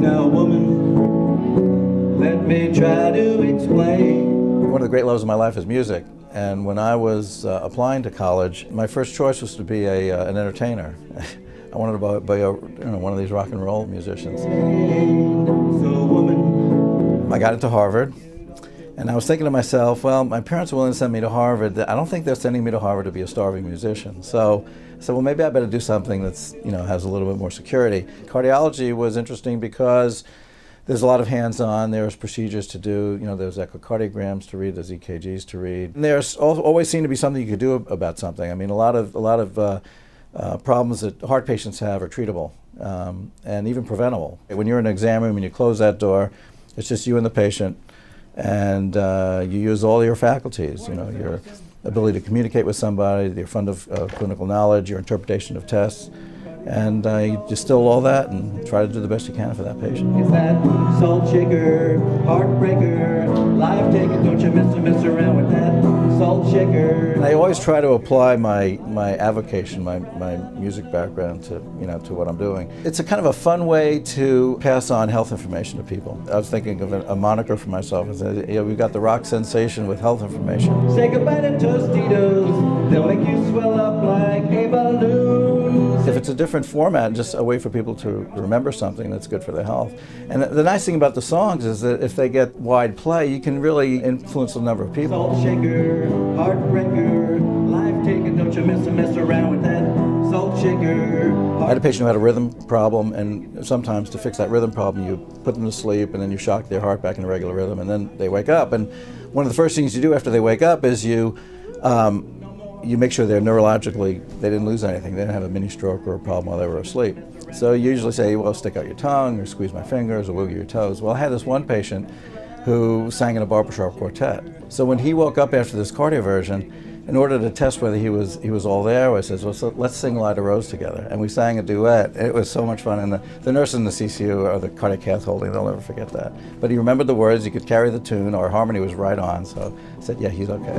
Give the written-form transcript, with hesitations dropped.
Now, woman, let me try to explain. One of the great loves of my life is music. And when I was applying to college, my first choice was to be an entertainer. I wanted to be one of these rock and roll musicians. So, woman, I got into Harvard, and I was thinking to myself, well, my parents are willing to send me to Harvard. I don't think they're sending me to Harvard to be a starving musician. So I said, well, maybe I better do something that's, has a little bit more security. Cardiology was interesting because there's a lot of hands-on. There's procedures to do. There's echocardiograms to read. There's EKGs to read. And there's always seemed to be something you could do about something. I mean, a lot of problems that heart patients have are treatable and even preventable. When you're in an exam room and you close that door, it's just you and the patient, and you use all your faculties. Your ability to communicate with somebody, your fund of clinical knowledge, your interpretation of tests. And you distill all that and try to do the best you can for that patient. Is that salt shaker, heartbreaker, life taker? Don't you mess around with that salt shaker? And I always try to apply my avocation, my music background to to what I'm doing. It's a kind of a fun way to pass on health information to people. I was thinking of a moniker for myself. I said, we've got the rock sensation with health information. Say goodbye to Tostitos. They'll make you swell up like a balloon. If it's a different format, just a way for people to remember something that's good for their health. And the nice thing about the songs is that if they get wide play, you can really influence a number of people. Salt shaker, heartbreaker, life taker, don't you mess around with that salt shaker. I had a patient who had a rhythm problem, and sometimes to fix that rhythm problem, you put them to sleep and then you shock their heart back into regular rhythm, and then they wake up. And one of the first things you do after they wake up is you make sure they're neurologically, they didn't lose anything. They didn't have a mini stroke or a problem while they were asleep. So you usually say, well, stick out your tongue or squeeze my fingers or wiggle your toes. Well, I had this one patient who sang in a barbershop quartet. So when he woke up after this cardioversion, in order to test whether he was all there, I said, well, so let's sing Lida Rose together. And we sang a duet. It was so much fun. And the nurse in the CCU, or the cardiac cath holding, they'll never forget that. But he remembered the words, he could carry the tune, our harmony was right on. So I said, yeah, he's okay.